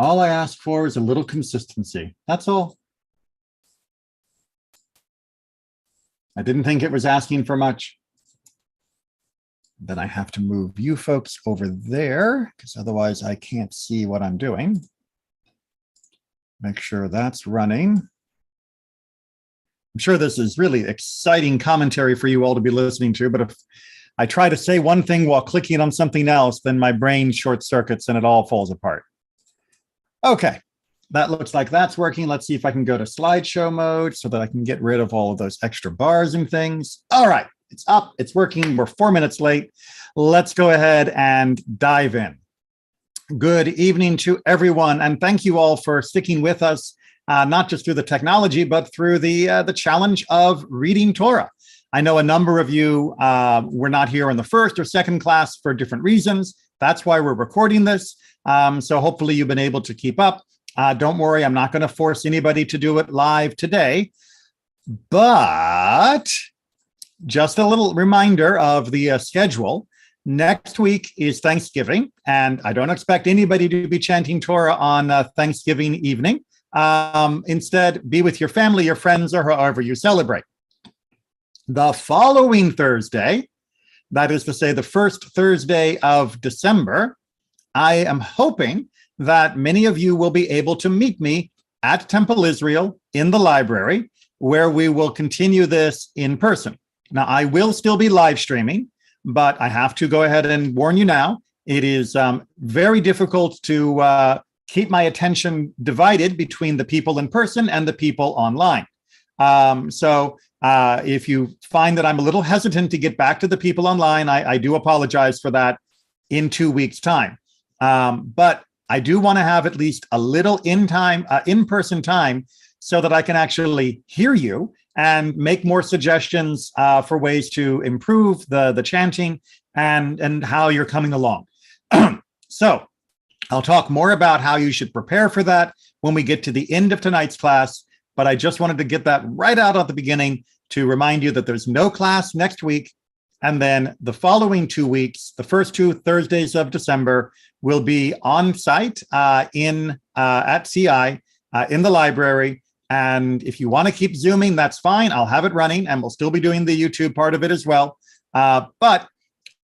All I ask for is a little consistency. That's all. I didn't think it was asking for much. Then I have to move you folks over there because otherwise I can't see what I'm doing. Make sure that's running. I'm sure this is really exciting commentary for you all to be listening to, but if I try to say one thing while clicking on something else, then my brain short circuits and it all falls apart. Okay, that looks like that's working. Let's see if I can go to slideshow mode so that I can get rid of all of those extra bars and things. All right, it's up, it's working. We're 4 minutes late. Let's go ahead and dive in. Good evening to everyone, and thank you all for sticking with us, not just through the technology, but through the challenge of reading Torah. I know a number of you were not here in the first or second class for different reasons. That's why we're recording this. So hopefully you've been able to keep up. Don't worry, I'm not going to force anybody to do it live today. But just a little reminder of the schedule. Next week is Thanksgiving, and I don't expect anybody to be chanting Torah on Thanksgiving evening. Instead, be with your family, your friends, or however you celebrate. The following Thursday, that is to say the first Thursday of December, I am hoping that many of you will be able to meet me at Temple Israel in the library, where we will continue this in person. Now, I will still be live streaming, but I have to go ahead and warn you now, it is very difficult to keep my attention divided between the people in person and the people online. So if you find that I'm a little hesitant to get back to the people online, I do apologize for that in 2 weeks' time. But I do want to have at least a little in-person time so that I can actually hear you and make more suggestions for ways to improve the chanting and how you're coming along. So I'll talk more about how you should prepare for that when we get to the end of tonight's class, but I just wanted to get that right out at the beginning to remind you that there's no class next week. And then the following 2 weeks, the first 2 Thursdays of December, will be on site at CI in the library. And if you want to keep Zooming, that's fine. I'll have it running and we'll still be doing the YouTube part of it as well. But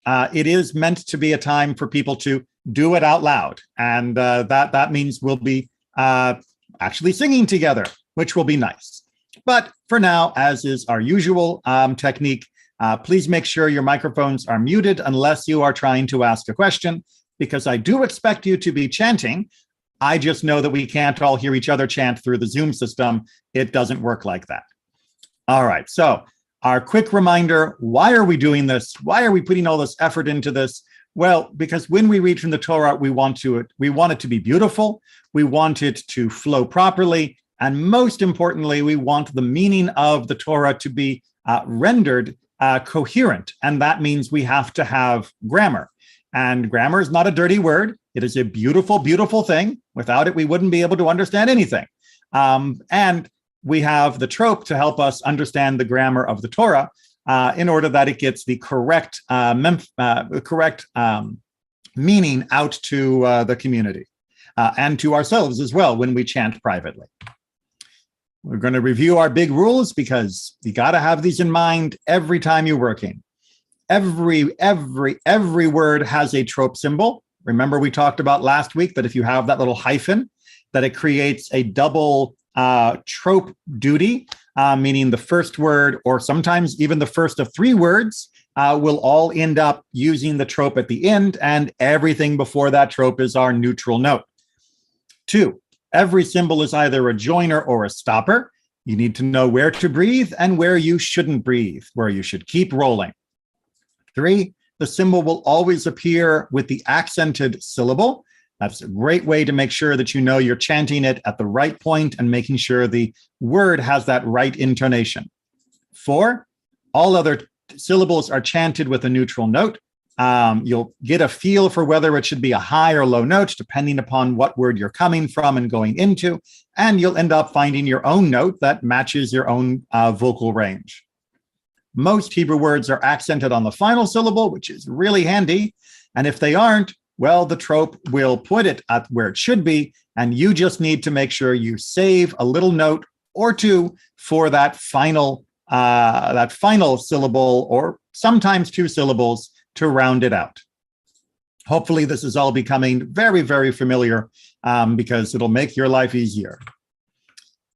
it is meant to be a time for people to do it out loud. And that means we'll be actually singing together, which will be nice. But for now, as is our usual technique, please make sure your microphones are muted unless you are trying to ask a question, because I do expect you to be chanting. I just know that we can't all hear each other chant through the Zoom system. It doesn't work like that. All right, so our quick reminder, why are we doing this? Why are we putting all this effort into this? Well, because when we read from the Torah, we want it to be beautiful. We want it to flow properly. And most importantly, we want the meaning of the Torah to be rendered coherent. And that means we have to have grammar. And grammar is not a dirty word. It is a beautiful, beautiful thing. Without it, we wouldn't be able to understand anything. And we have the trope to help us understand the grammar of the Torah in order that it gets the correct meaning out to the community and to ourselves as well when we chant privately. We're going to review our big rules because you got to have these in mind every time you're working. Every word has a trope symbol. Remember, we talked about last week that if you have that little hyphen, that it creates a double trope duty, meaning the first word, or sometimes even the first of 3 words, will all end up using the trope at the end, and everything before that trope is our neutral note. 2, every symbol is either a joiner or a stopper. You need to know where to breathe and where you shouldn't breathe, where you should keep rolling. 3, the symbol will always appear with the accented syllable. That's a great way to make sure that you know you're chanting it at the right point and making sure the word has that right intonation. 4, all other syllables are chanted with a neutral note. You'll get a feel for whether it should be a high or low note, depending upon what word you're coming from and going into, and you'll end up finding your own note that matches your own vocal range. Most Hebrew words are accented on the final syllable, which is really handy. And if they aren't, well, the trope will put it at where it should be And you just need to make sure you save a little note or two for that final syllable, or sometimes two syllables, to round it out. Hopefully this is all becoming very, very familiar, because it'll make your life easier.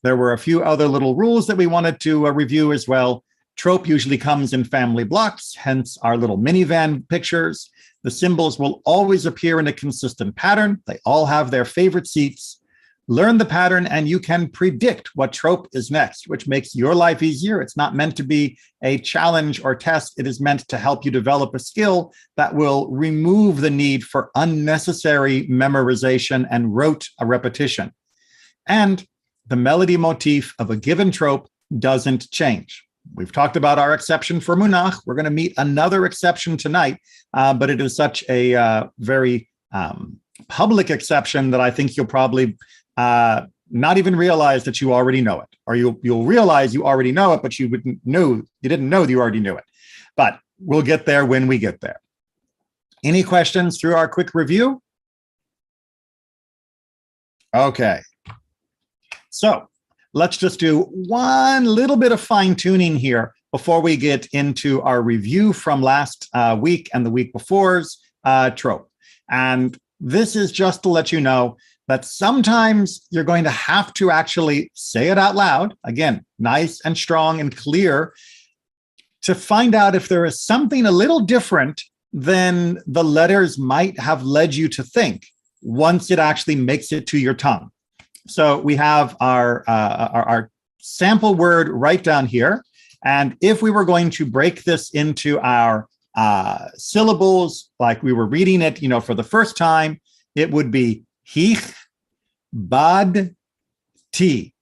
There were a few other little rules that we wanted to review as well. Trope usually comes in family blocks, hence our little minivan pictures. The symbols will always appear in a consistent pattern. They all have their favorite seats. Learn the pattern and you can predict what trope is next, which makes your life easier. It's not meant to be a challenge or test. It is meant to help you develop a skill that will remove the need for unnecessary memorization and rote repetition. And the melody motif of a given trope doesn't change. We've talked about our exception for Munach. We're going to meet another exception tonight, but it is such a very public exception that I think you'll probably not even realize that you already know it, or you'll realize you already know it, but you didn't know that you already knew it. But we'll get there when we get there. Any questions through our quick review? Okay. So let's just do one little bit of fine tuning here before we get into our review from last week and the week before's trope. And this is just to let you know that sometimes you're going to have to actually say it out loud, again, nice and strong and clear, to find out if there is something a little different than the letters might have led you to think once it actually makes it to your tongue. So we have our sample word right down here. And if we were going to break this into our syllables, like we were reading it, for the first time, it would be hich, bad, ti.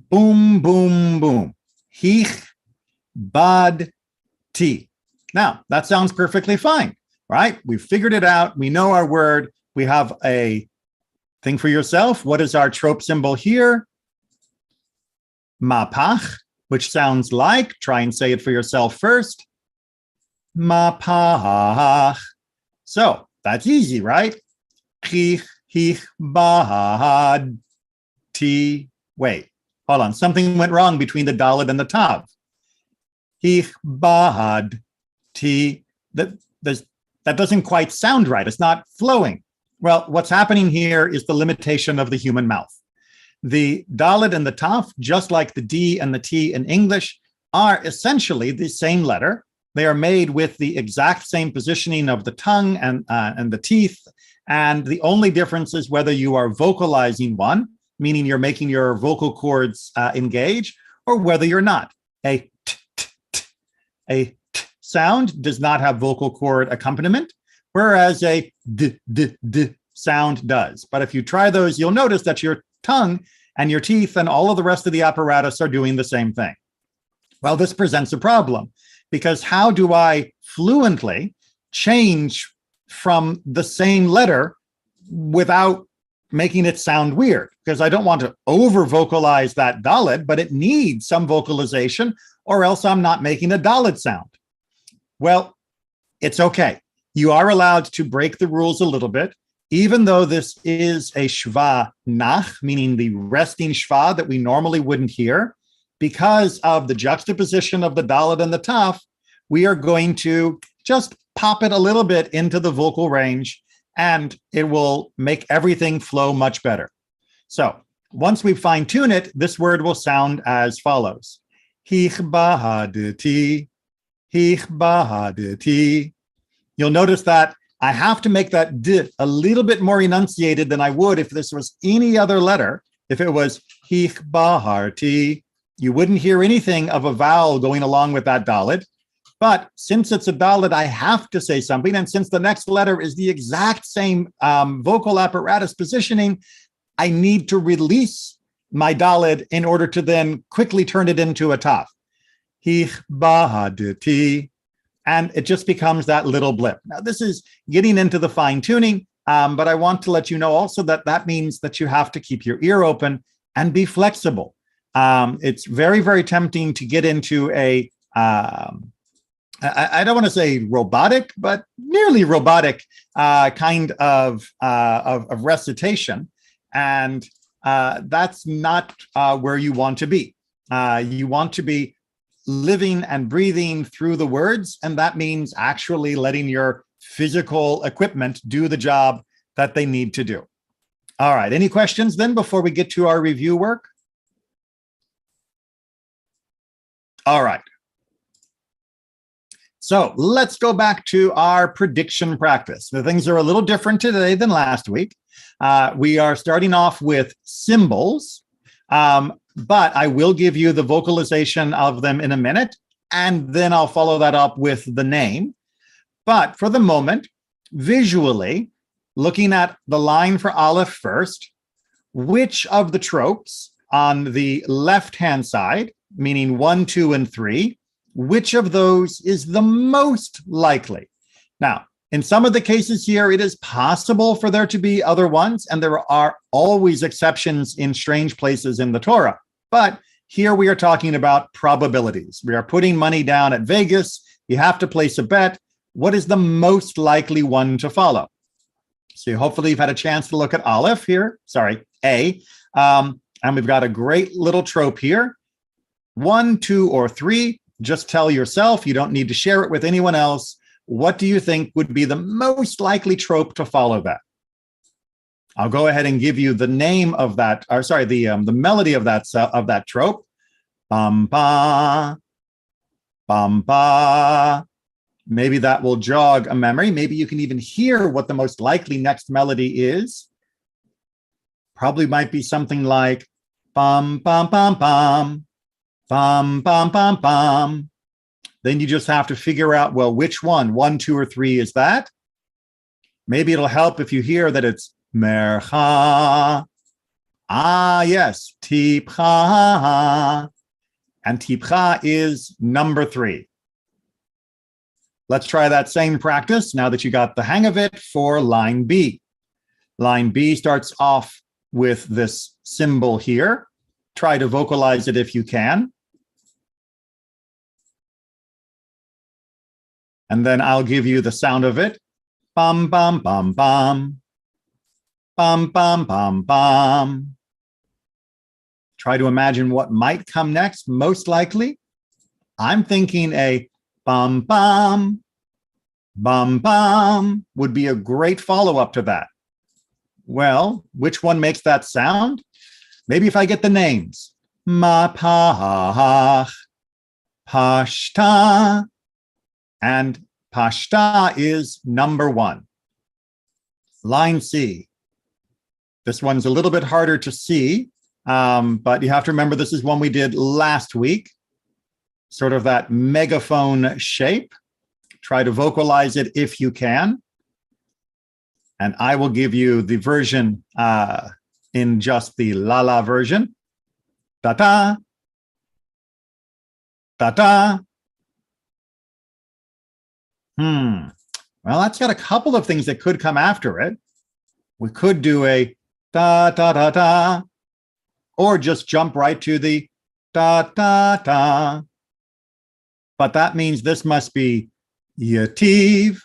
Boom, boom, boom. Hich, bad, ti. Now, that sounds perfectly fine, right? We've figured it out. We know our word. We have a think for yourself. What is our trope symbol here? Mapach, which sounds like, try and say it for yourself first. Mapach. So that's easy, right? Chich, hich, bahad, ti. Wait, hold on. Something went wrong between the dalet and the tav. Hich, bahad, ti. That doesn't quite sound right. It's not flowing. Well, what's happening here is the limitation of the human mouth. The dalet and the taf, just like the d and the t in English, are essentially the same letter. They are made with the exact same positioning of the tongue and the teeth. And the only difference is whether you are vocalizing one, meaning you're making your vocal cords engage, or whether you're not. A t, t, t, a t sound does not have vocal cord accompaniment, whereas a d, d, d sound does. But if you try those, you'll notice that your tongue and your teeth and all of the rest of the apparatus are doing the same thing. Well, this presents a problem, because how do I fluently change from the same letter without making it sound weird? Because I don't want to over-vocalize that dalet, but it needs some vocalization, or else I'm not making a dalet sound. Well, it's okay. You are allowed to break the rules a little bit, even though this is a shva nach, meaning the resting shva that we normally wouldn't hear. Because of the juxtaposition of the dalet and the taf, we are going to just pop it a little bit into the vocal range, and it will make everything flow much better. So once we fine tune it, this word will sound as follows. Hich bahadti, hich bahadti. You'll notice that I have to make that d a little bit more enunciated than I would if this was any other letter. If it was hich baharti, you wouldn't hear anything of a vowel going along with that dalet. But since it's a dalet, I have to say something. And since the next letter is the exact same vocal apparatus positioning, I need to release my dalet in order to then quickly turn it into a taf. Hich bahadti. And it just becomes that little blip. Now, this is getting into the fine tuning, but I want to let you know also that that means that you have to keep your ear open and be flexible. It's very, very tempting to get into a, I don't want to say robotic, but nearly robotic kind of recitation. And that's not where you want to be. You want to be living and breathing through the words, and that means actually letting your physical equipment do the job that they need to do. All right, any questions then before we get to our review work? All right. So let's go back to our prediction practice. The things are a little different today than last week. We are starting off with symbols, but I will give you the vocalization of them in a minute, and then I'll follow that up with the name. But for the moment, visually, looking at the line for Aleph first, which of the tropes on the left-hand side, meaning 1, 2, and 3, which of those is the most likely? Now, in some of the cases here, it is possible for there to be other ones, and there are always exceptions in strange places in the Torah. But here we are talking about probabilities. We are putting money down at Vegas. You have to place a bet. What is the most likely one to follow? So hopefully you've had a chance to look at Aleph here. Sorry, A. And we've got a great little trope here. 1, 2, or 3. Just tell yourself. You don't need to share it with anyone else. What do you think would be the most likely trope to follow that? I'll go ahead and give you the name of that, or sorry, the melody of that trope. Bam ba, bam ba. Maybe that will jog a memory. Maybe you can even hear what the most likely next melody is. Probably might be something like bam bam bam bam. Bum, bum, bum, bum. Then you just have to figure out, well, which one? 1, 2, or 3 is that? Maybe it'll help if you hear that it's mercha. Ah, yes, tipcha. And tipcha is number 3. Let's try that same practice now that you got the hang of it for line B. Line B starts off with this symbol here. Try to vocalize it if you can. And then I'll give you the sound of it. Bum, bum, bum, bum. Bum, bum, bum, bum. Try to imagine what might come next, most likely. I'm thinking a bum, bum, bum, bum would be a great follow-up to that. Well, which one makes that sound? Maybe if I get the names. Mapach, Pashta, and Pashta is number 1. Line C. This one's a little bit harder to see, but you have to remember this is one we did last week. Sort of that megaphone shape. Try to vocalize it if you can. And I will give you the version in just the la-la version. Ta-ta, ta-ta. Well, that's got a couple of things that could come after it. We could do a ta-ta-ta-ta, or just jump right to the ta-ta-ta. But that means this must be yativ,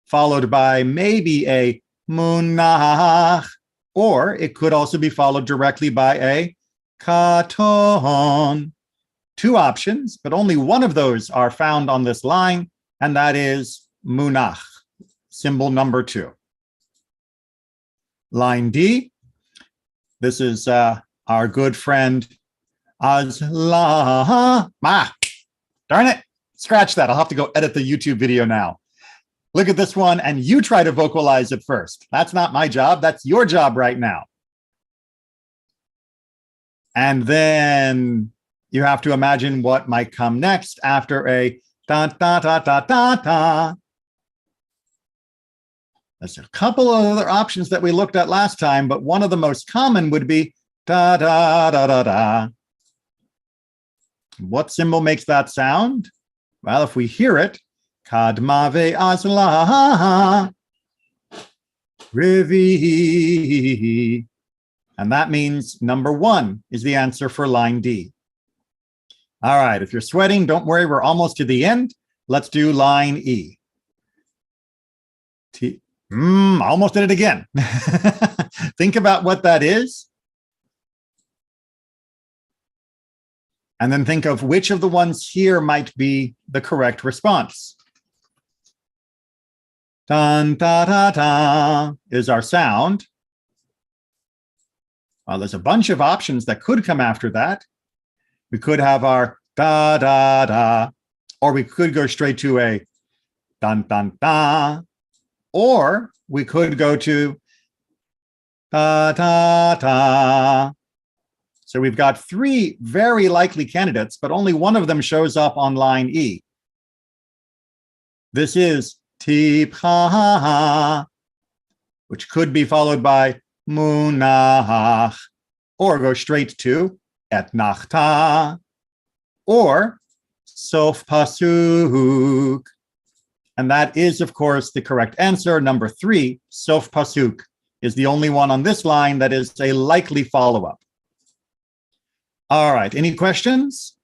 followed by maybe a munach, or it could also be followed directly by a katon. 2 options, but only one of those are found on this line, and that is munach, symbol number 2. Line D, this is our good friend Azla. Darn it, scratch that. I'll have to go edit the YouTube video now. Look at this one, and you try to vocalize it first. That's not my job. That's your job right now. And then you have to imagine what might come next after a ta-ta-ta-ta-ta-ta. There's a couple of other options that we looked at last time, but one of the most common would be ta-ta-ta-ta-ta. What symbol makes that sound? Well, if we hear it, Kadmave Azla Rivi. And that means number 1 is the answer for line D. All right, if you're sweating, don't worry, we're almost to the end. Let's do line E. Almost did it again. Think about what that is. And then think of which of the ones here might be the correct response. Dun, da, da, da is our sound. There's a bunch of options that could come after that. We could have our da, da, da, or we could go straight to a dun, dun, da, or we could go to da, da, da. So we've got three very likely candidates, but only one of them shows up on line E. This is tipcha, which could be followed by munach, or go straight to etnachta, or sof pasuk. And that is, of course, the correct answer. Number 3, sof pasuk, is the only one on this line that is a likely follow-up. All right, any questions?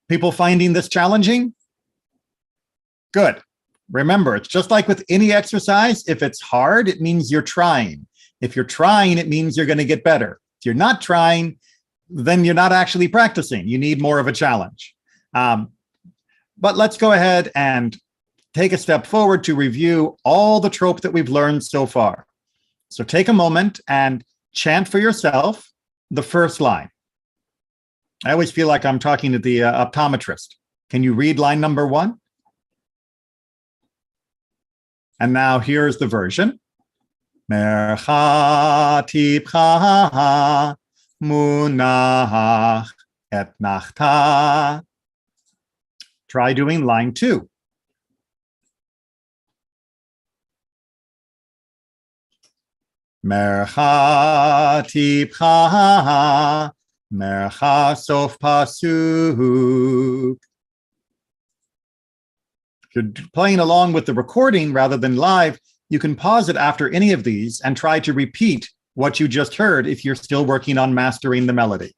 People finding this challenging? Good. Remember, it's just like with any exercise. If it's hard, it means you're trying. If you're trying, it means you're going to get better. If you're not trying, then you're not actually practicing. You need more of a challenge. But let's go ahead and take a step forward to review all the trope that we've learned so far. So take a moment and chant for yourself the first line. I always feel like I'm talking to the optometrist. Can you read line number 1? And now here's the version. Mercha tipcha munach etnachta. Try doing line 2. Mercha tipcha mercha sof pasuk. If you're playing along with the recording rather than live, you can pause it after any of these and try to repeat what you just heard if you're still working on mastering the melody.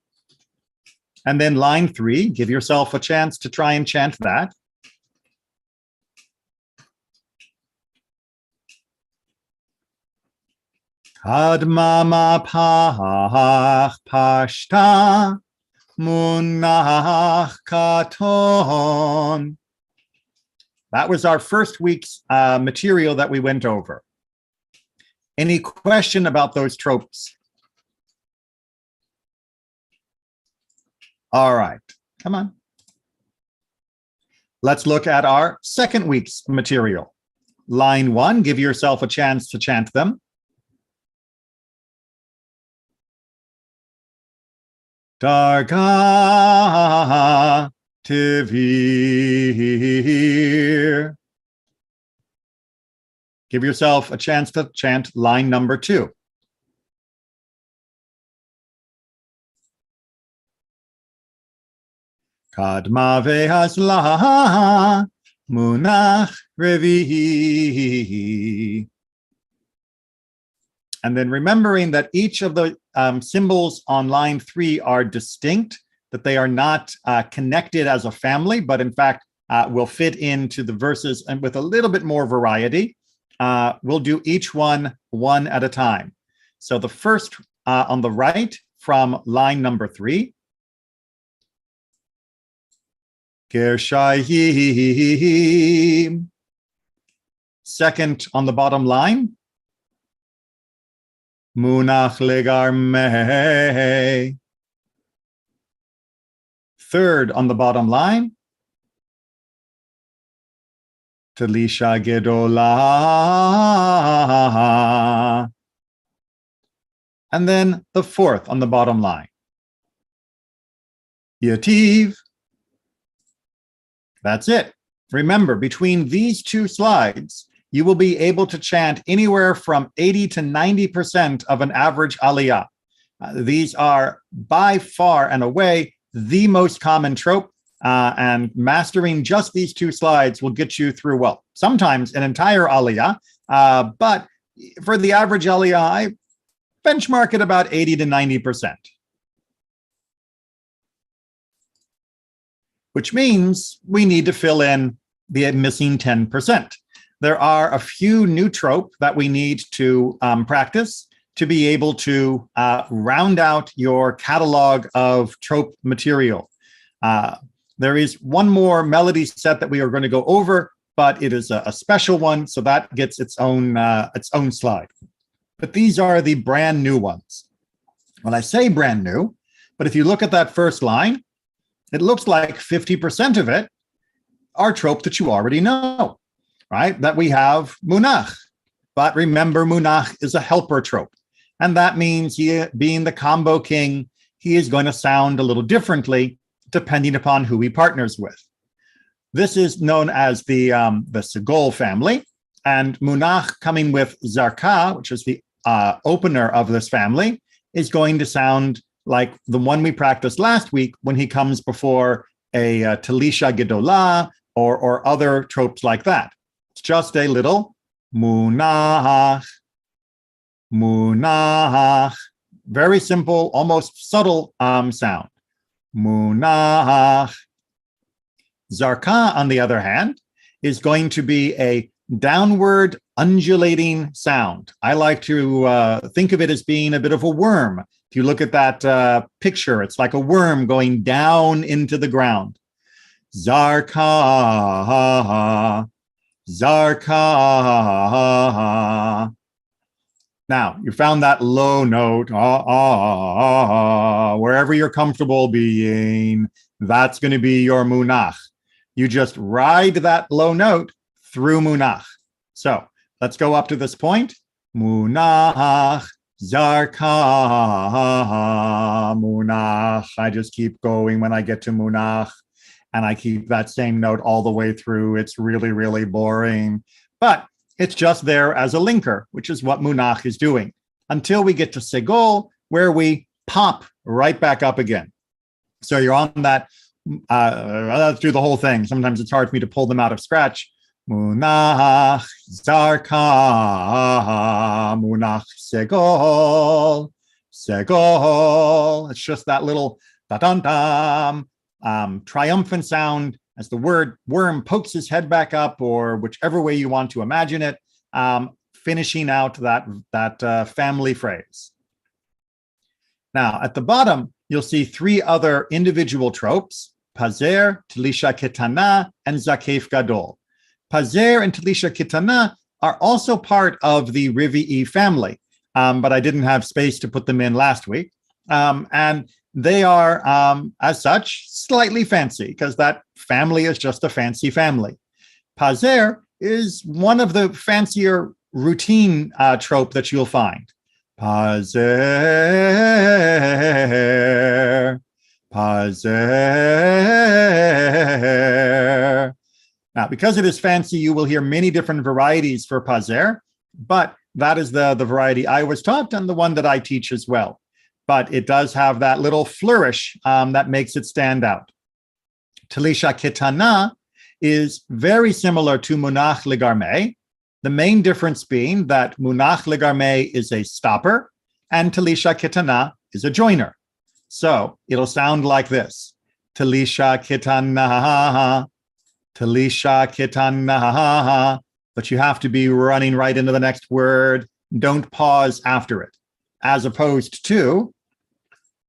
And then line 3, give yourself a chance to try and chant that. Kadmama pach pashta munach katon. That was our first week's material that we went over. Any question about those tropes? All right, come on. Let's look at our second week's material. Line 1, give yourself a chance to chant them. Zarka tivir. Give yourself a chance to chant line number 2. Kadma vehasla munach revihi. And then remembering that each of the symbols on line 3 are distinct, that they are not connected as a family, but in fact will fit into the verses and with a little bit more variety. We'll do each one at a time. So the first on the right from line number 3. Gershayim. Second on the bottom line. Munach legarmeh. Third on the bottom line. Talisha gedolah. And then the fourth on the bottom line. Yativ. That's it. Remember, between these two slides, you will be able to chant anywhere from 80 to 90% of an average aliyah. These are by far and away the most common trope, and mastering just these two slides will get you through, well, sometimes an entire aliyah, but for the average aliyah, I benchmark it about 80 to 90%. Which means we need to fill in the missing 10%. there are a few new trope that we need to practice to be able to round out your catalog of trope material. There is one more melody set that we are going to go over, but it is a special one, so that gets its own slide. But these are the brand new ones. When I say brand new, but if you look at that first line, it looks like 50% of it are trope that you already know, right? That we have munach. But remember, munach is a helper trope. And that means he, being the combo king, he is going to sound a little differently depending upon who he partners with. This is known as the Segol family, and munach coming with Zarka, which is the opener of this family, is going to sound like the one we practiced last week when he comes before a Talisha Gedolah or other tropes like that. It's just a little munach, munach, very simple, almost subtle sound. Munach. Zarka, on the other hand, is going to be a downward undulating sound. I like to think of it as being a bit of a worm. If you look at that picture, it's like a worm going down into the ground. Zarka, Zarka. Now, you found that low note, wherever you're comfortable being, that's going to be your munach. You just ride that low note through munach. So let's go up to this point. Munach, Zarka, munach. I just keep going when I get to munach, and I keep that same note all the way through. It's really, really boring. But it's just there as a linker, which is what munach is doing, until we get to Segol, where we pop right back up again. So you're on that, through the whole thing. Sometimes it's hard for me to pull them out of scratch. Munach, Zarka, munach, Segol, Segol. It's just that little da-dum-dum, triumphant sound as the word worm pokes his head back up, or whichever way you want to imagine it, finishing out that family phrase. Now, at the bottom, you'll see three other individual tropes: Pazer, Talisha Ketana, and Zakef Gadol. Pazer and Talisha Ketana are also part of the Rivi'i family, but I didn't have space to put them in last week. And they are, as such, slightly fancy, because that family is just a fancy family. Pazer is one of the fancier routine trope that you'll find. Pazer, Pazer. Now, because it is fancy, you will hear many different varieties for Pazer, but that is the variety I was taught and the one that I teach as well. But it does have that little flourish that makes it stand out. Talisha Ketana is very similar to Munach Legarmeh, the main difference being that Munach Legarmeh is a stopper and Talisha Ketana is a joiner. So it'll sound like this. Talisha Ketana, Talisha Ketana, but you have to be running right into the next word. Don't pause after it. As opposed to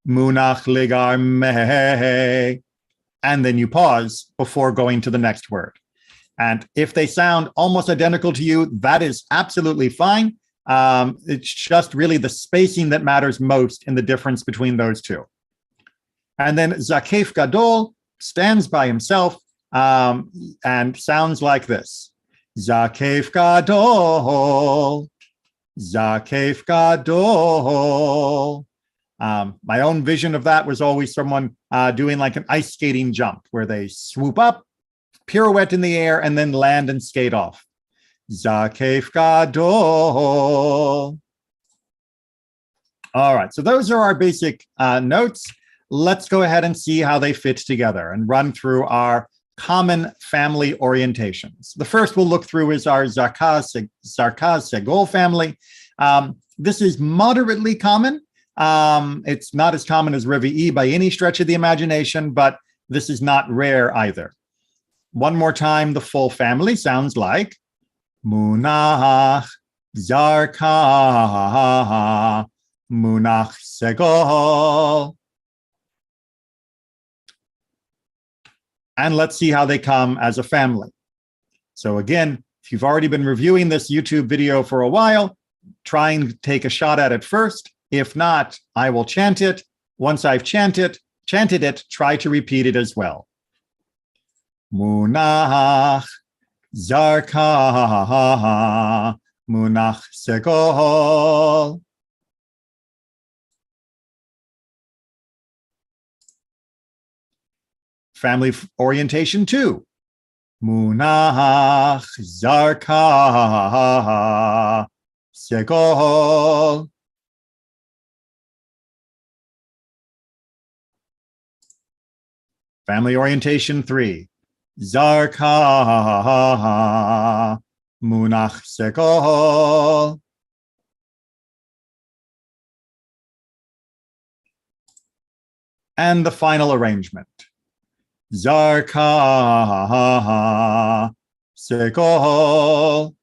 Munach Legarmeh, and then you pause before going to the next word. And if they sound almost identical to you, that is absolutely fine. It's just really the spacing that matters most in the difference between those two. And then Zakef Gadol stands by himself and sounds like this. Zakef Gadol, Zakef Gadol. My own vision of that was always someone doing like an ice skating jump where they swoop up, pirouette in the air, and then land and skate off. Zakef Gadol. All right, so those are our basic notes. Let's go ahead and see how they fit together and run through our common family orientations. The first we'll look through is our Zarka Segol family. This is moderately common. It's not as common as Rivi'i by any stretch of the imagination, but this is not rare either. One more time, the full family sounds like Munach, Zarka, Munach, Segol. And let's see how they come as a family. So again, if you've already been reviewing this YouTube video for a while, try and take a shot at it first. If not, I will chant it. Once I've chanted it, try to repeat it as well. Munach, Zarka, Munach, Segol. Family orientation 2. Munach, Zarka, Segol. Family orientation 3. Zarka, Munach, Segol. And the final arrangement. Zarka, Segol.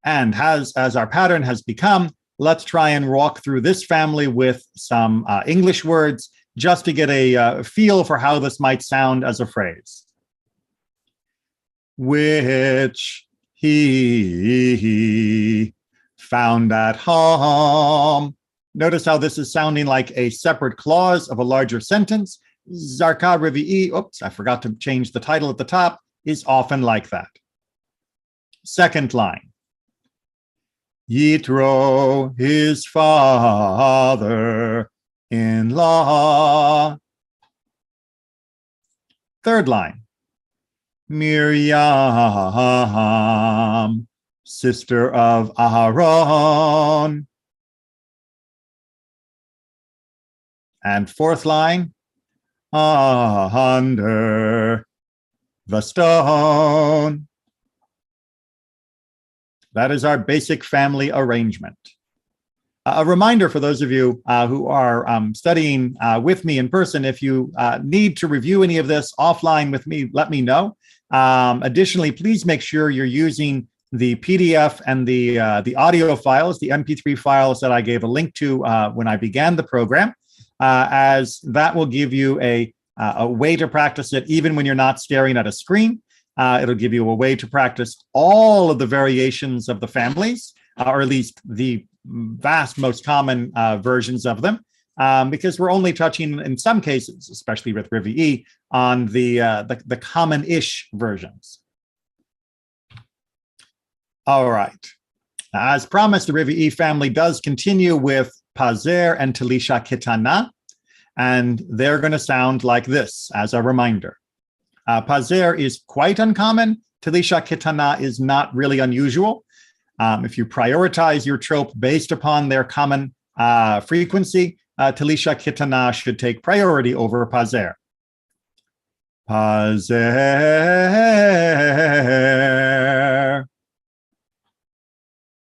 And as our pattern has become, let's try and walk through this family with some English words just to get a feel for how this might sound as a phrase. Which he found at home. Notice how this is sounding like a separate clause of a larger sentence. Zarka Revi'i, oops, I forgot to change the title at the top, is often like that. Second line. Yitro, his father-in-law. Third line. Miriam, sister of Aharon. And fourth line, under the stone. That is our basic family arrangement. A reminder for those of you who are studying with me in person, if you need to review any of this offline with me, let me know. Additionally, please make sure you're using the PDF and the audio files, the MP3 files that I gave a link to when I began the program. As that will give you a way to practice it even when you're not staring at a screen. It'll give you a way to practice all of the variations of the families, or at least the vast most common versions of them, because we're only touching, in some cases, especially with Revi'i, on the common-ish versions. All right. As promised, the Revi'i family does continue with Pazer and Talisha Kitana, and they're going to sound like this as a reminder. Pazer is quite uncommon. Talisha Kitana is not really unusual. If you prioritize your trope based upon their common frequency, Talisha Kitana should take priority over Pazer. Pazer.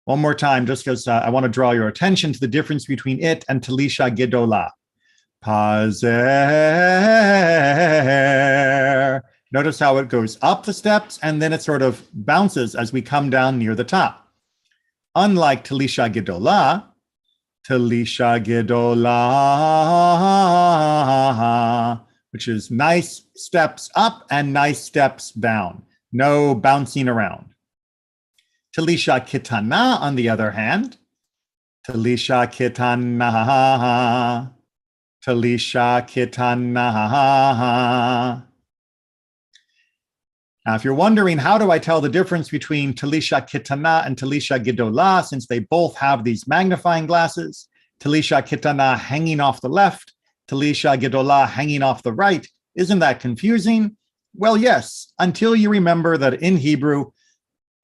One more time, just because I want to draw your attention to the difference between it and Talisha Gedolah. Pazer. Notice how it goes up the steps and then it sort of bounces as we come down near the top. Unlike Talisha Gedolah, which is nice steps up and nice steps down. No bouncing around. Talisha Kitana, on the other hand, Talisha Kitana, Talisha Kitana. Now, if you're wondering, how do I tell the difference between Talisha Kitana and Talisha Gedolah, since they both have these magnifying glasses, Talisha Kitana hanging off the left, Talisha Gedolah hanging off the right, isn't that confusing? Well, yes, until you remember that in Hebrew,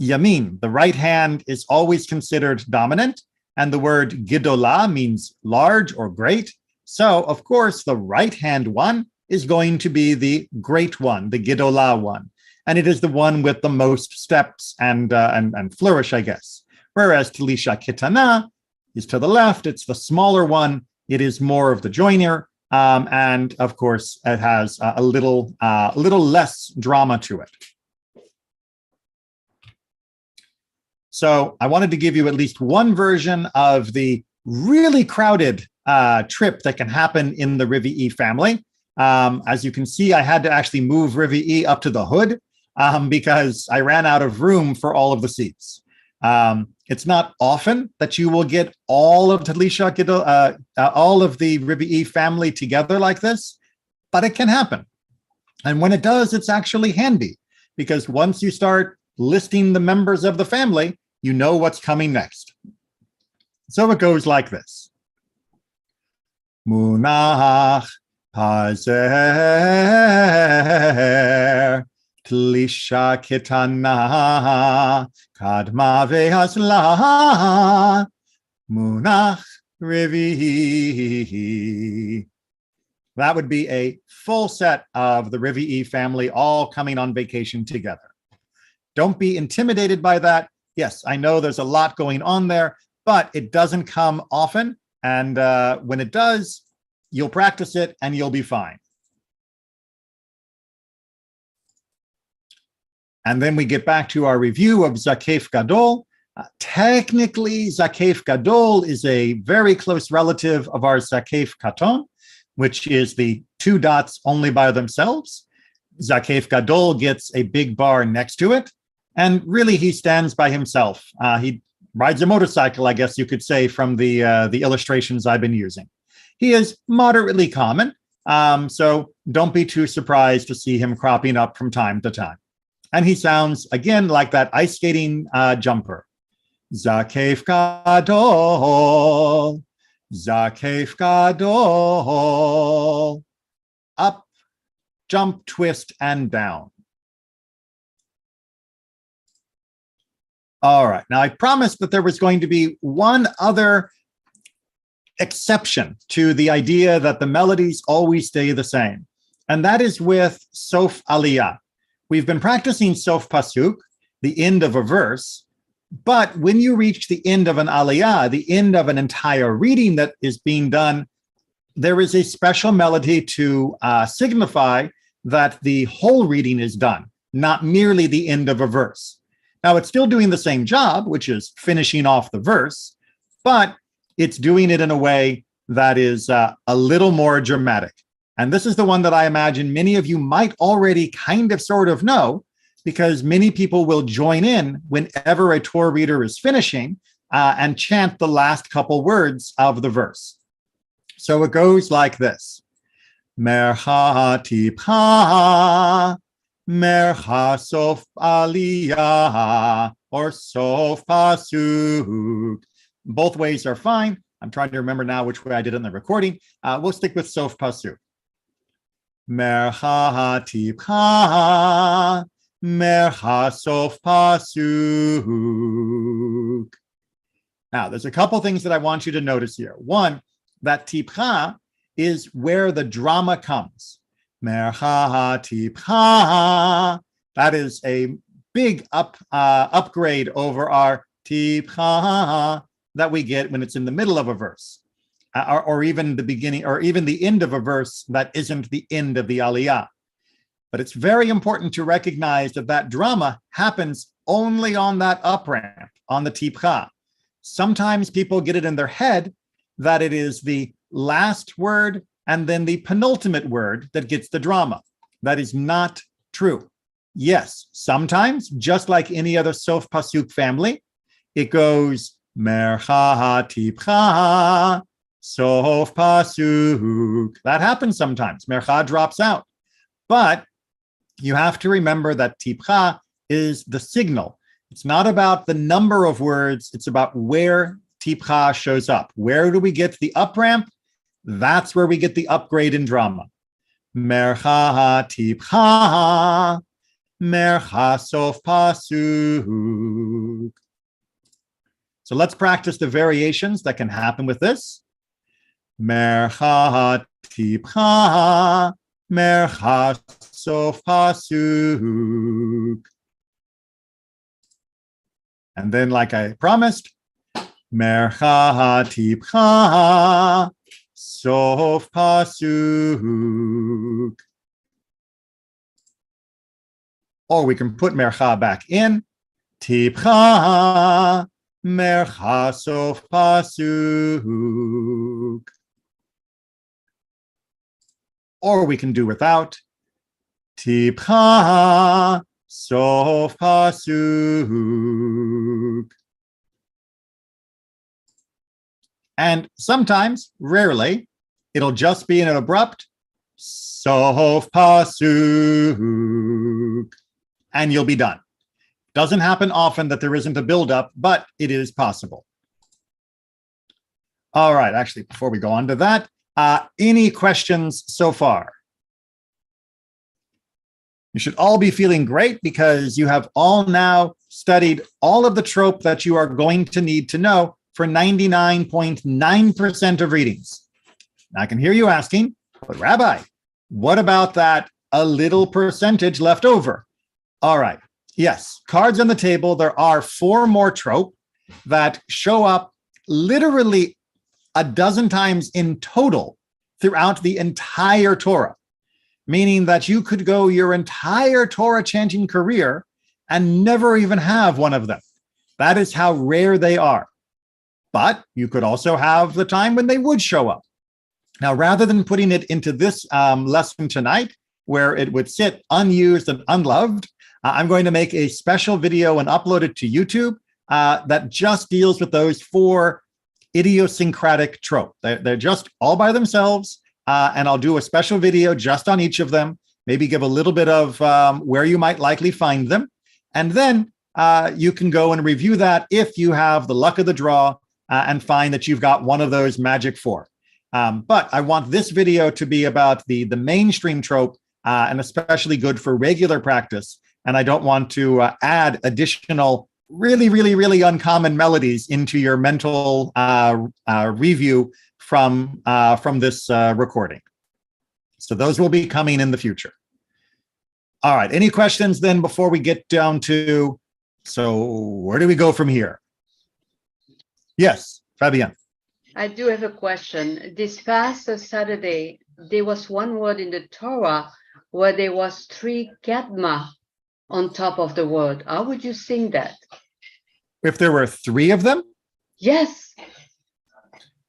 Yamin, the right hand, is always considered dominant, and the word Gedolah means large or great. So, of course, the right hand one is going to be the great one, the Gedolah one. And it is the one with the most steps and flourish, I guess. Whereas Talisha Kitana is to the left. It's the smaller one. It is more of the joiner. And of course, it has a little less drama to it. So I wanted to give you at least one version of the really crowded trip that can happen in the Rivi family. As you can see, I had to actually move Rivi up to the hood because I ran out of room for all of the seats. It's not often that you will get all of Talisha Gadol, all of the Rivi family together like this, but it can happen. And when it does, it's actually handy because once you start listing the members of the family, you know what's coming next. So it goes like this. Munach hazer tlisha ketana kadma ve'asla munach revi. That would be a full set of the Rivi family all coming on vacation together. Don't be intimidated by that. Yes, I know there's a lot going on there, but it doesn't come often. And when it does, you'll practice it and you'll be fine. And then we get back to our review of Zakef Gadol. Technically, Zakef Gadol is a very close relative of our Zakef Katon, which is the two dots only by themselves. Zakef Gadol gets a big bar next to it. And really, he stands by himself. He rides a motorcycle, I guess you could say, from the illustrations I've been using. He is moderately common, so don't be too surprised to see him cropping up from time to time. And he sounds, again, like that ice skating jumper. Zakef Gadol, Zakef Gadol. Up, jump, twist, and down. All right. Now, I promised that there was going to be one other exception to the idea that the melodies always stay the same, and that is with Sof Aliyah. We've been practicing Sof Pasuk, the end of a verse, but when you reach the end of an Aliyah, the end of an entire reading that is being done, there is a special melody to signify that the whole reading is done, not merely the end of a verse. Now, it's still doing the same job, which is finishing off the verse, but it's doing it in a way that is a little more dramatic. And this is the one that I imagine many of you might already kind of sort of know, because many people will join in whenever a Torah reader is finishing and chant the last couple words of the verse. So it goes like this. Mercha tipcha, Mercha Sof Aliyah, or Sof Pasuk. Both ways are fine. I'm trying to remember now which way I did it in the recording. We'll stick with Sof Pasuk. Mercha tipcha, Mercha Sof Pasuk. Now, there's a couple things that I want you to notice here. One, that tipcha is where the drama comes. Mercha tipcha. That is a big upgrade over our tipcha that we get when it's in the middle of a verse, or even the beginning, or even the end of a verse that isn't the end of the aliyah. But it's very important to recognize that that drama happens only on that up ramp, on the tipcha. Sometimes people get it in their head that it is the last word and then the penultimate word that gets the drama. That is not true. Yes, sometimes, just like any other Sof Pasuk family, it goes Mercha tipcha, Sof Pasuk. That happens sometimes. Mercha drops out. But you have to remember that tipcha is the signal. It's not about the number of words. It's about where tipcha shows up. Where do we get the up ramp? That's where we get the upgrade in drama. Mercha tipcha, Mercha Sof Pasuk. So let's practice the variations that can happen with this. Mercha tipcha, Mercha Sof Pasuk. And then, like I promised, Mercha tipcha, Sof Pasuk. Or we can put Mercha back in. Tipcha Mercha Sof Pasuk. Or we can do without. Tipcha Sof Pasuk. And sometimes, rarely, it'll just be an abrupt Sof Pasuk. And you'll be done. Doesn't happen often that there isn't a buildup, but it is possible. All right, actually, before we go on to that, any questions so far? You should all be feeling great because you have all now studied all of the trope that you are going to need to know for 99.9% of readings. I can hear you asking, but Rabbi, what about that a little percentage left over? All right, yes, cards on the table. There are 4 more trope that show up literally a dozen times in total throughout the entire Torah, meaning that you could go your entire Torah chanting career and never even have one of them. That is how rare they are. But you could also have the time when they would show up. Now, rather than putting it into this lesson tonight, where it would sit unused and unloved, I'm going to make a special video and upload it to YouTube that just deals with those 4 idiosyncratic trope. They're just all by themselves, and I'll do a special video just on each of them, maybe give a little bit of where you might likely find them, and then you can go and review that if you have the luck of the draw and find that you've got one of those magic 4. But I want this video to be about the mainstream trope and especially good for regular practice. And I don't want to add additional really uncommon melodies into your mental review from this recording. So those will be coming in the future. All right, any questions then before we get down to, so where do we go from here? Yes, Fabienne. I do have a question. This past Saturday, there was one word in the Torah where there was 3 kadma on top of the word. How would you sing that? If there were 3 of them? Yes.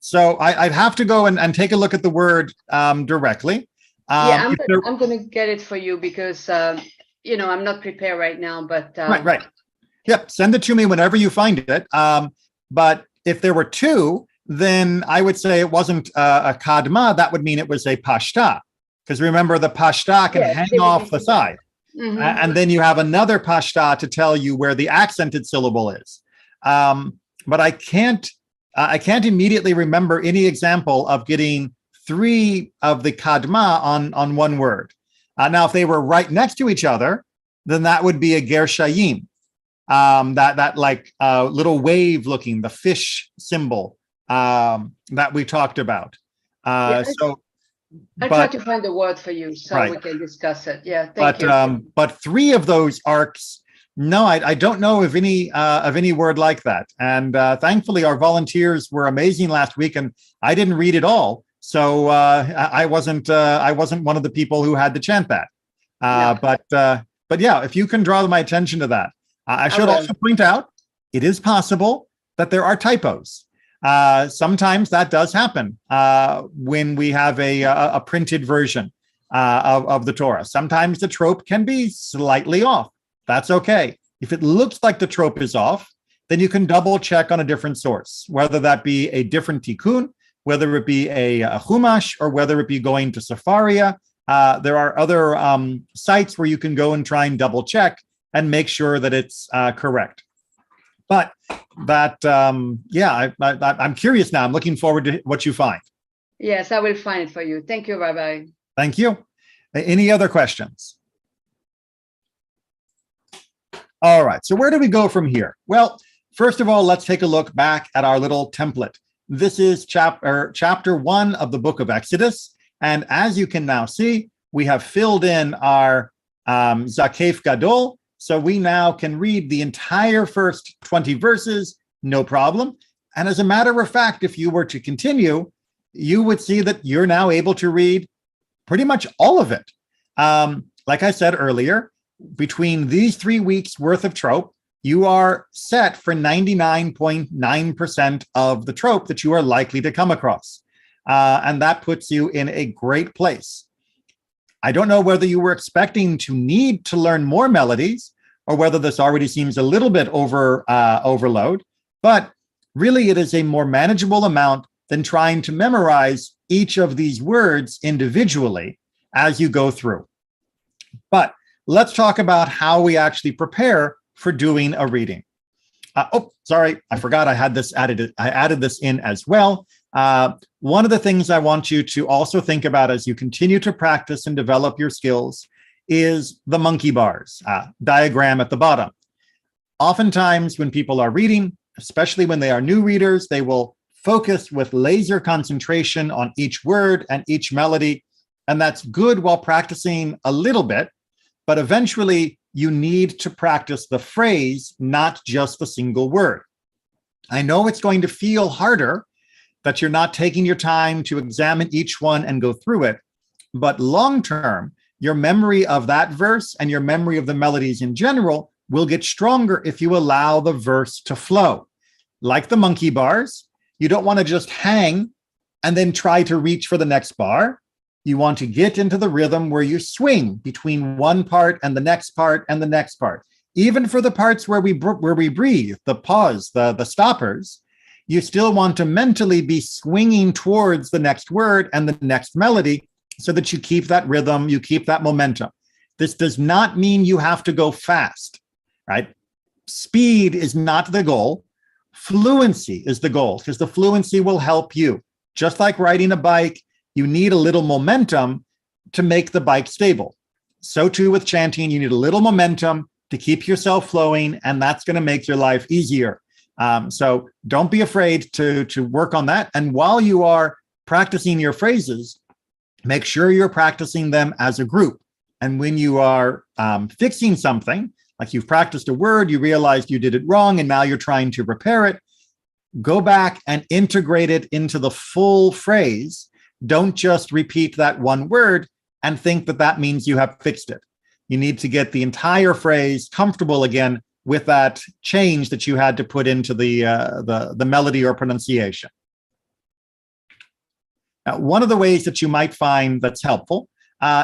So I'd have to go and take a look at the word directly. Yeah, I'm going to get it for you because, you know, I'm not prepared right now, but. Right. Yep, send it to me whenever you find it. But if there were 2, then I would say it wasn't a kadma. That would mean it was a pashta. Because remember, the pashta can hang off the side. Mm-hmm. And then you have another pashta to tell you where the accented syllable is. But I can't immediately remember any example of getting 3 of the kadma on one word. Now, if they were right next to each other, then that would be a gershayim. That like little wave looking, the fish symbol that we talked about. So I try to find a word for you so we can discuss it. Yeah, thank you. But 3 of those arcs, no, I don't know of any word like that. And thankfully, our volunteers were amazing last week, and I didn't read it all, so I wasn't one of the people who had to chant that. But yeah, if you can draw my attention to that, I should also point out it is possible that there are typos. Sometimes that does happen when we have a printed version of the Torah. Sometimes the trope can be slightly off. That's okay. If it looks like the trope is off, then you can double check on a different source, whether that be a different tikkun, whether it be a chumash, or whether it be going to Sof Aliyah. There are other sites where you can go and try and double check and make sure that it's correct. But that, I'm curious now. I'm looking forward to what you find. Yes, I will find it for you. Thank you, Rabbi. Thank you. Any other questions? All right, so where do we go from here? Well, first of all, let's take a look back at our little template. This is chapter 1 of the book of Exodus. And as you can now see, we have filled in our Zakef Gadol. So we now can read the entire first 20 verses, no problem. And as a matter of fact, if you were to continue, you would see that you're now able to read pretty much all of it. Like I said earlier, between these 3 weeks worth of trope, you are set for 99.9% of the trope that you are likely to come across. And that puts you in a great place. I don't know whether you were expecting to need to learn more melodies or whether this already seems a little bit overload, but really it is a more manageable amount than trying to memorize each of these words individually as you go through. But let's talk about how we actually prepare for doing a reading. Sorry, I forgot I added this in as well. One of the things I want you to also think about as you continue to practice and develop your skills is the monkey bars diagram at the bottom. Oftentimes when people are reading, especially when they are new readers, they will focus with laser concentration on each word and each melody. And that's good while practicing a little bit, but eventually you need to practice the phrase, not just the single word. I know it's going to feel harder that you're not taking your time to examine each one and go through it, but long-term, your memory of that verse and your memory of the melodies in general will get stronger if you allow the verse to flow. Like the monkey bars, you don't want to just hang and then try to reach for the next bar. You want to get into the rhythm where you swing between one part and the next part and the next part. Even for the parts where we breathe, the pause, the stoppers, you still want to mentally be swinging towards the next word and the next melody so that you keep that rhythm, you keep that momentum. This does not mean you have to go fast, right? Speed is not the goal. Fluency is the goal because the fluency will help you. Just like riding a bike, you need a little momentum to make the bike stable. So too with chanting, you need a little momentum to keep yourself flowing, and that's going to make your life easier. So don't be afraid to work on that. And while you are practicing your phrases, make sure you're practicing them as a group. And when you are fixing something, like you've practiced a word, you realized you did it wrong, and now you're trying to repair it, go back and integrate it into the full phrase. Don't just repeat that one word and think that that means you have fixed it. You need to get the entire phrase comfortable again with that change that you had to put into the melody or pronunciation. Now, one of the ways that you might find that's helpful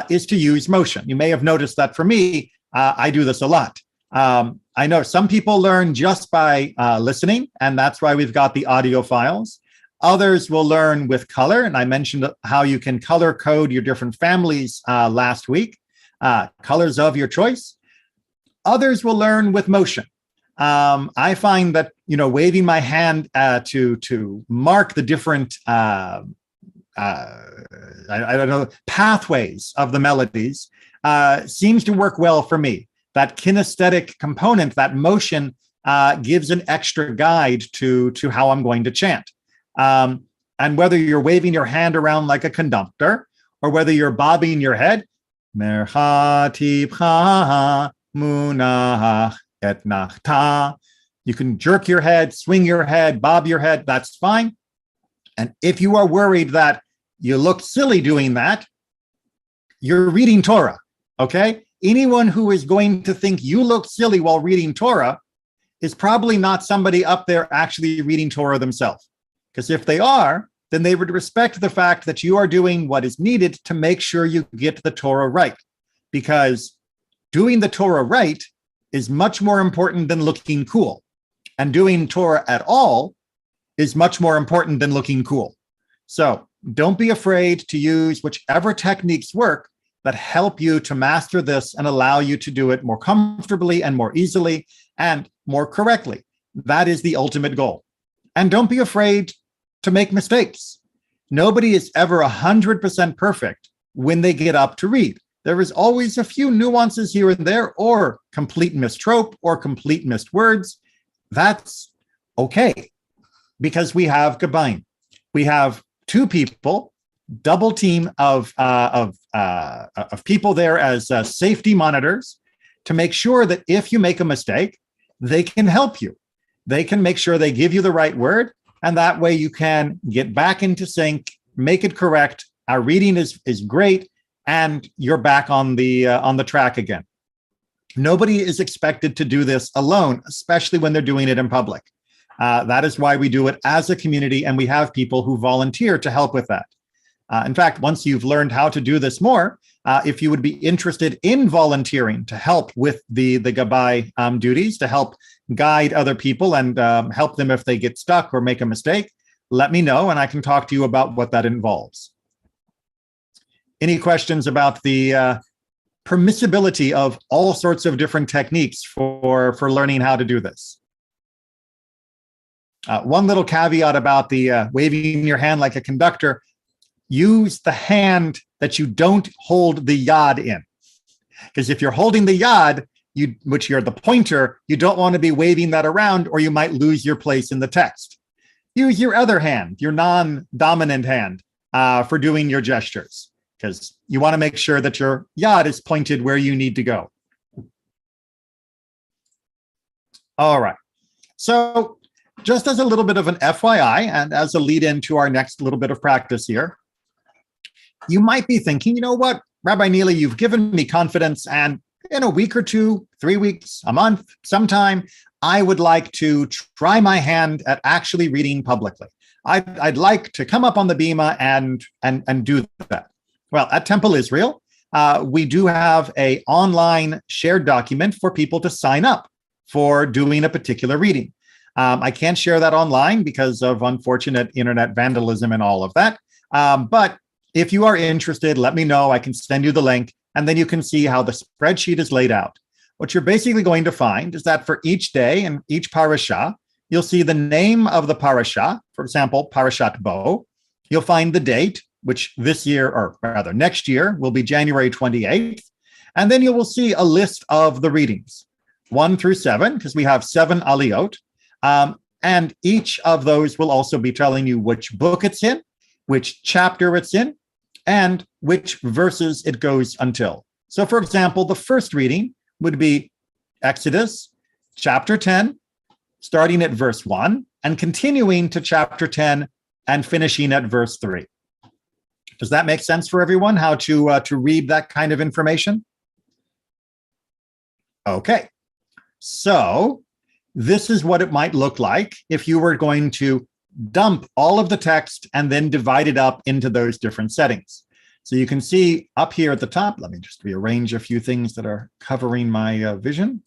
is to use motion. You may have noticed that for me, I do this a lot. I know some people learn just by listening, and that's why we've got the audio files. Others will learn with color, and I mentioned how you can color code your different families last week, colors of your choice. Others will learn with motion. I find that, waving my hand to mark the different I don't know, pathways of the melodies seems to work well for me. That kinesthetic component, that motion, gives an extra guide to how I'm going to chant. And whether you're waving your hand around like a conductor or whether you're bobbing your head, Merchatibcha munach et nachta, you can jerk your head, swing your head, bob your head, that's fine. And if you are worried that you look silly doing that, you're reading Torah, okay? Anyone who is going to think you look silly while reading Torah is probably not somebody up there actually reading Torah themselves. Because if they are, then they would respect the fact that you are doing what is needed to make sure you get the Torah right. Because doing the Torah right is much more important than looking cool. And doing Torah at all is much more important than looking cool. So don't be afraid to use whichever techniques work that help you to master this and allow you to do it more comfortably and more easily and more correctly. That is the ultimate goal. And don't be afraid to make mistakes. Nobody is ever 100% perfect when they get up to read. There is always a few nuances here and there, or complete missed trope, or complete missed words. That's okay, because we have Gabaim. We have two people, double team of people there as safety monitors to make sure that if you make a mistake, they can help you. They can make sure they give you the right word, and that way you can get back into sync, make it correct. Our reading is great, and you're back on the track again. Nobody is expected to do this alone, especially when they're doing it in public. That is why we do it as a community, and we have people who volunteer to help with that. In fact, once you've learned how to do this more, if you would be interested in volunteering to help with the Gabbai duties, to help guide other people and help them if they get stuck or make a mistake, let me know and I can talk to you about what that involves. Any questions about the permissibility of all sorts of different techniques for learning how to do this? One little caveat about the waving your hand like a conductor: use the hand that you don't hold the yad in. Because if you're holding the yad, which you're the pointer, you don't want to be waving that around or you might lose your place in the text. Use your other hand, your non-dominant hand, for doing your gestures, because you want to make sure that your yad is pointed where you need to go. All right. So just as a little bit of an FYI and as a lead into our next little bit of practice here, you might be thinking, you know what, Rabbi Neely, you've given me confidence, and in a week or two, 3 weeks, a month, sometime, I would like to try my hand at actually reading publicly. I'd like to come up on the Bima and do that. Well, at Temple Israel, we do have an online shared document for people to sign up for doing a particular reading. I can't share that online because of unfortunate internet vandalism and all of that. But if you are interested, let me know. I can send you the link, and then you can see how the spreadsheet is laid out. What you're basically going to find is that for each day and each parasha, you'll see the name of the parasha, for example, Parashat Bo. You'll find the date, which this year, or rather next year, will be January 28th. And then you will see a list of the readings, 1 through 7, because we have 7 aliyot. And each of those will also be telling you which book it's in, which chapter it's in, and which verses it goes until. So, for example, the first reading would be Exodus chapter 10, starting at verse 1 and continuing to chapter 10 and finishing at verse 3. Does that make sense for everyone, how to read that kind of information? Okay, so this is what it might look like if you were going to dump all of the text and then divide it up into those different settings. So you can see up here at the top, let me just rearrange a few things that are covering my vision,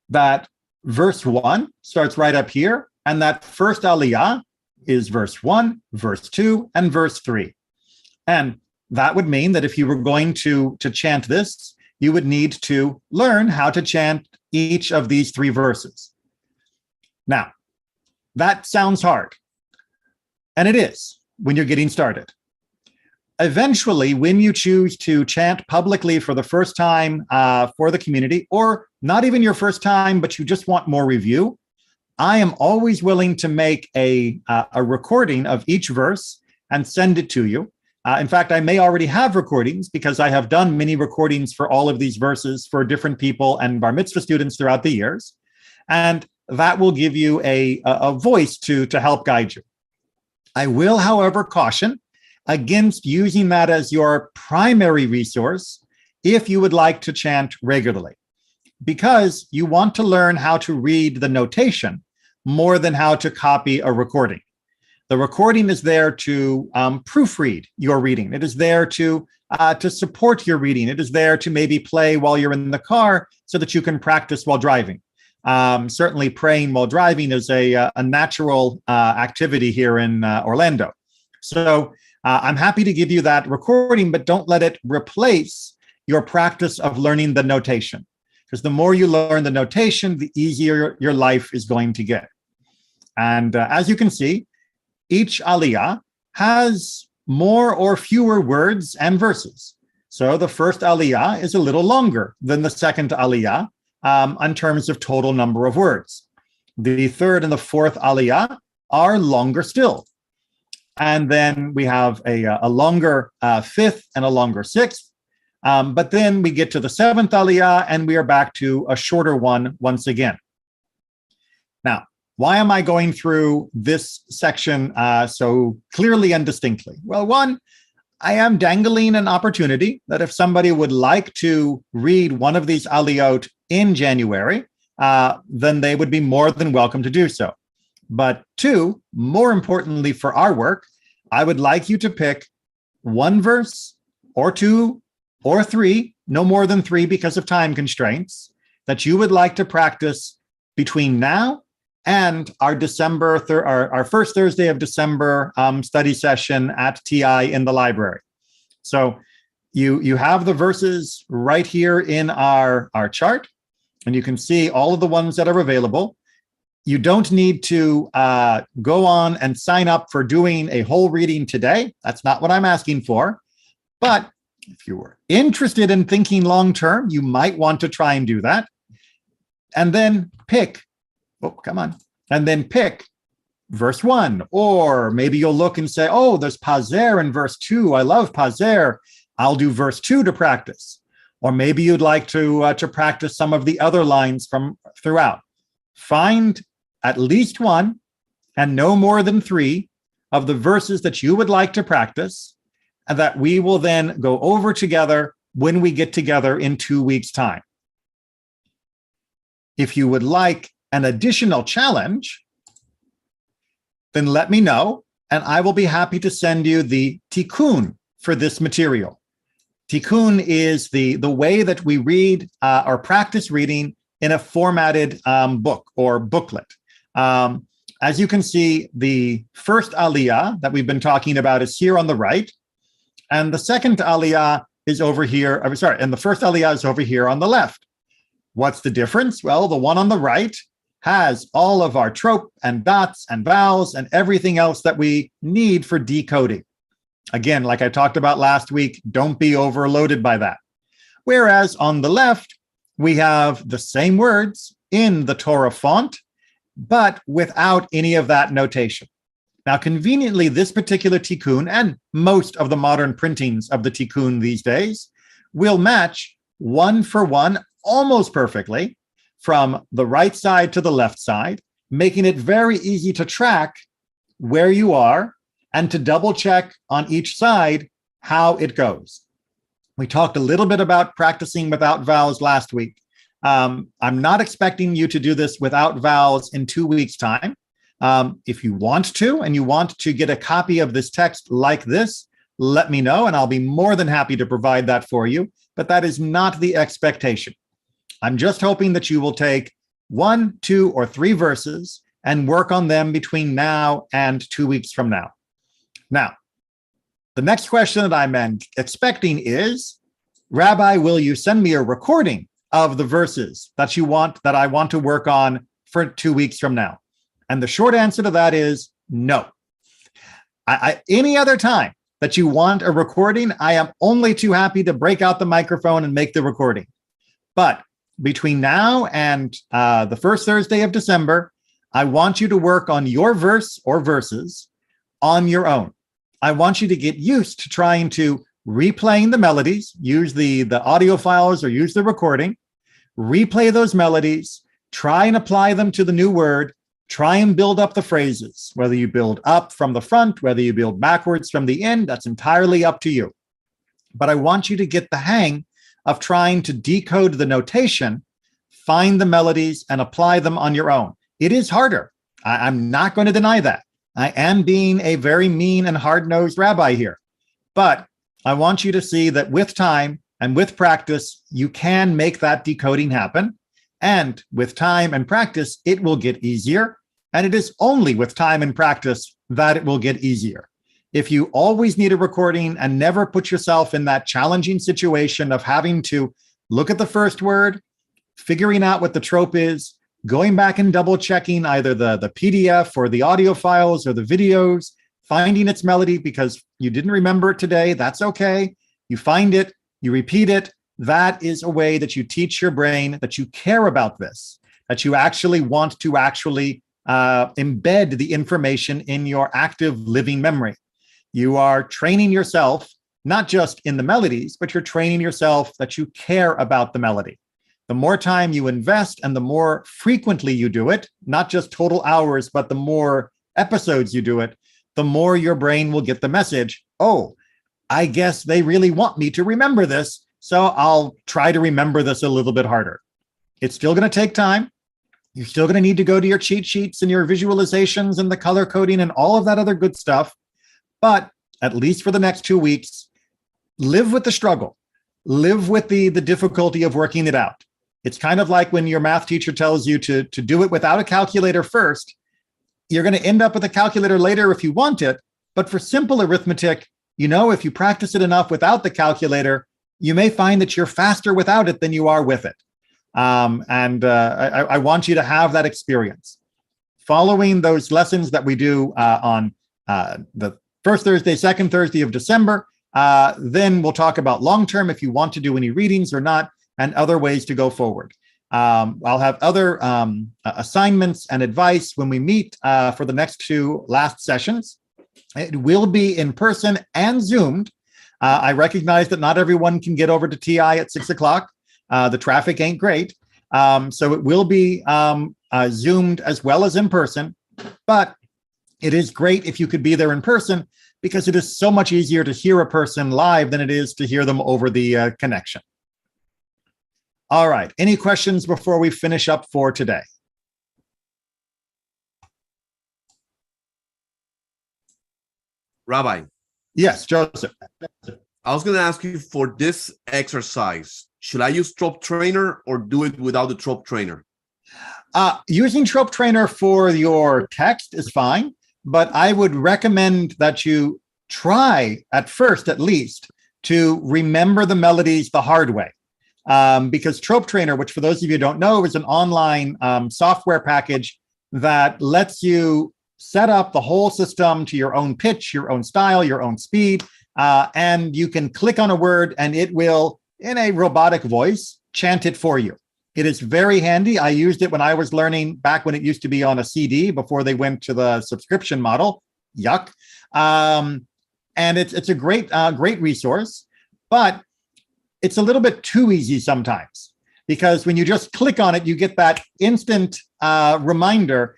that verse 1 starts right up here, and that first aliyah is verse 1, verse 2, and verse 3. And that would mean that if you were going to chant this, you would need to learn how to chant each of these 3 verses. Now, that sounds hard, and it is when you're getting started. Eventually, when you choose to chant publicly for the first time for the community, or not even your first time, but you just want more review, I am always willing to make a recording of each verse and send it to you. In fact, I may already have recordings because I have done many recordings for all of these verses for different people and bar mitzvah students throughout the years. And that will give you a voice to help guide you. I will, however, caution against using that as your primary resource if you would like to chant regularly, because you want to learn how to read the notation more than how to copy a recording. The recording is there to proofread your reading. It is there to support your reading. It is there to maybe play while you're in the car so that you can practice while driving. Certainly praying while driving is a natural activity here in Orlando. So I'm happy to give you that recording, but don't let it replace your practice of learning the notation. Because the more you learn the notation, the easier your life is going to get. And as you can see, each aliyah has more or fewer words and verses. So the first aliyah is a little longer than the second aliyah in terms of total number of words. The third and the fourth aliyah are longer still. And then we have a longer fifth and a longer sixth. But then we get to the seventh aliyah and we are back to a shorter one once again. Now, Why am I going through this section so clearly and distinctly? Well, one, I am dangling an opportunity that if somebody would like to read one of these aliyot in January, then they would be more than welcome to do so. But two, more importantly for our work, I would like you to pick one verse or two or three, no more than three because of time constraints, that you would like to practice between now and our our first Thursday of December study session at TI in the library. So you have the verses right here in our chart, and you can see all of the ones that are available. You don't need to go on and sign up for doing a whole reading today. That's not what I'm asking for. But if you were interested in thinking long-term, you might want to try and do that. And then pick, and then pick verse 1. Or maybe you'll look and say, oh, there's pazer in verse 2. I love pazer. I'll do verse 2 to practice. Or maybe you'd like to practice some of the other lines from throughout. Find at least one and no more than three of the verses that you would like to practice, and that we will then go over together when we get together in 2 weeks' time. If you would like an additional challenge, then let me know, and I will be happy to send you the tikkun for this material. Tikkun is the way that we read or practice reading in a formatted book or booklet. As you can see, the first aliyah that we've been talking about is here on the right, and the second aliyah is over here. And the first aliyah is over here on the left. What's the difference? Well, the one on the right has all of our trope and dots and vowels and everything else that we need for decoding. Again, like I talked about last week, don't be overloaded by that. Whereas on the left, we have the same words in the Torah font, but without any of that notation. Now, conveniently, this particular tikkun and most of the modern printings of the tikkun these days will match one for one almost perfectly from the right side to the left side, making it very easy to track where you are and to double check on each side how it goes. We talked a little bit about practicing without vowels last week. I'm not expecting you to do this without vowels in 2 weeks' time. If you want to, and you want to get a copy of this text like this, let me know, and I'll be more than happy to provide that for you. But that is not the expectation. I'm just hoping that you will take 1, 2, or 3 verses and work on them between now and 2 weeks from now. Now, the next question that I'm expecting is, Rabbi, will you send me a recording of the verses that I want to work on for 2 weeks from now? And the short answer to that is no. Any other time that you want a recording, I am only too happy to break out the microphone and make the recording. But between now and the first Thursday of December, I want you to work on your verse or verses on your own. I want you to get used to trying to replaying the melodies, use the audio files or use the recording, replay those melodies, try and apply them to the new word, try and build up the phrases. Whether you build up from the front, whether you build backwards from the end, that's entirely up to you. But I want you to get the hang of trying to decode the notation, find the melodies, and apply them on your own. It is harder. I'm not going to deny that. I am being a very mean and hard-nosed rabbi here. But I want you to see that with time and with practice, you can make that decoding happen. And with time and practice, it will get easier. And it is only with time and practice that it will get easier. If you always need a recording and never put yourself in that challenging situation of having to look at the first word, figuring out what the trope is, going back and double checking either the PDF or the audio files or the videos, finding its melody because you didn't remember it today, that's okay. You find it, you repeat it. That is a way that you teach your brain that you care about this, that you actually want to embed the information in your active living memory. You are training yourself, not just in the melodies, but you're training yourself that you care about the melody. The The more time you invest and the more frequently you do it, not just total hours, but the more episodes you do it, the more your brain will get the message, oh, I guess they really want me to remember this, so I'll try to remember this a little bit harder. It's still going to take time. You're still going to need to go to your cheat sheets and your visualizations and the color coding and all of that other good stuff. But at least for the next 2 weeks, live with the struggle. Live with the difficulty of working it out. It's kind of like when your math teacher tells you to do it without a calculator first. You're going to end up with a calculator later if you want it. But for simple arithmetic, if you practice it enough without the calculator, you may find that you're faster without it than you are with it. I want you to have that experience. Following those lessons that we do on the first Thursday, second Thursday of December, then we'll talk about long-term, if you want to do any readings or not, and other ways to go forward. I'll have other assignments and advice when we meet for the next 2 last sessions. It will be in person and Zoomed. I recognize that not everyone can get over to TI at 6 o'clock. The traffic ain't great. So it will be Zoomed as well as in person. But it is great if you could be there in person, because it is so much easier to hear a person live than it is to hear them over the connection. All right. Any questions before we finish up for today? Rabbi. Yes, Joseph. I was going to ask you, for this exercise, should I use Trope Trainer or do it without the Trope Trainer? Using Trope Trainer for your text is fine, but I would recommend that you try, at first at least, to remember the melodies the hard way. Because Trope Trainer, which for those of you who don't know, is an online software package that lets you set up the whole system to your own pitch, your own style, your own speed, and you can click on a word and it will, in a robotic voice, chant it for you. It is very handy. I used it when I was learning back when it used to be on a CD before they went to the subscription model. Yuck. And it's a great resource, but it's a little bit too easy sometimes, because when you just click on it, you get that instant reminder,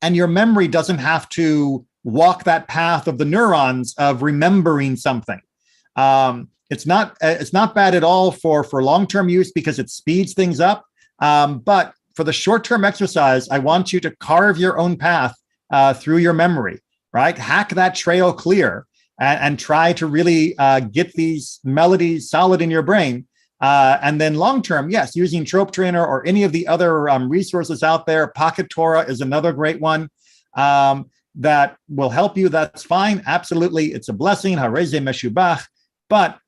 and your memory doesn't have to walk that path of the neurons of remembering something. It's not bad at all for long-term use because it speeds things up. But for the short-term exercise, I want you to carve your own path through your memory, right? Hack that trail clear and try to really get these melodies solid in your brain. And then long-term, yes, using Trope Trainer or any of the other resources out there. Pocket Torah is another great one that will help you. That's fine. Absolutely. It's a blessing. Hareze Meshubach. But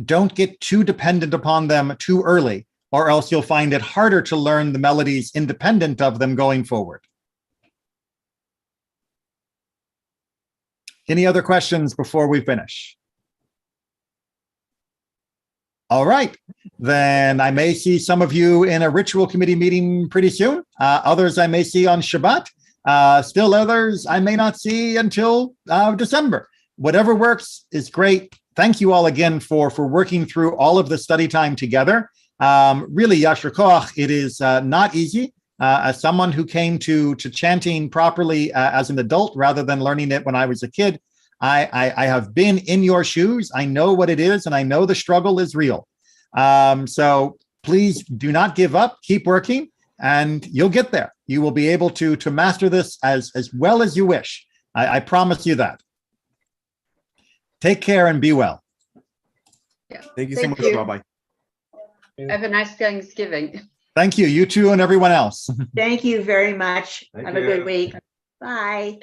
don't get too dependent upon them too early, or else you'll find it harder to learn the melodies independent of them going forward. Any other questions before we finish? All right, then I may see some of you in a ritual committee meeting pretty soon. Others I may see on Shabbat. Still others I may not see until December. Whatever works is great. Thank you all again for working through all of the study time together. Really, Yasher Koach, it is not easy. As someone who came to chanting properly as an adult rather than learning it when I was a kid, I have been in your shoes. I know what it is, and I know the struggle is real. So please do not give up. Keep working, and you'll get there. You will be able to master this as well as you wish. I promise you that. Take care and be well. Yeah. Thank you so much, Rabbi. Have a nice Thanksgiving. Thank you. You too, and everyone else. Thank you very much. Thank Have you. a good week. Bye.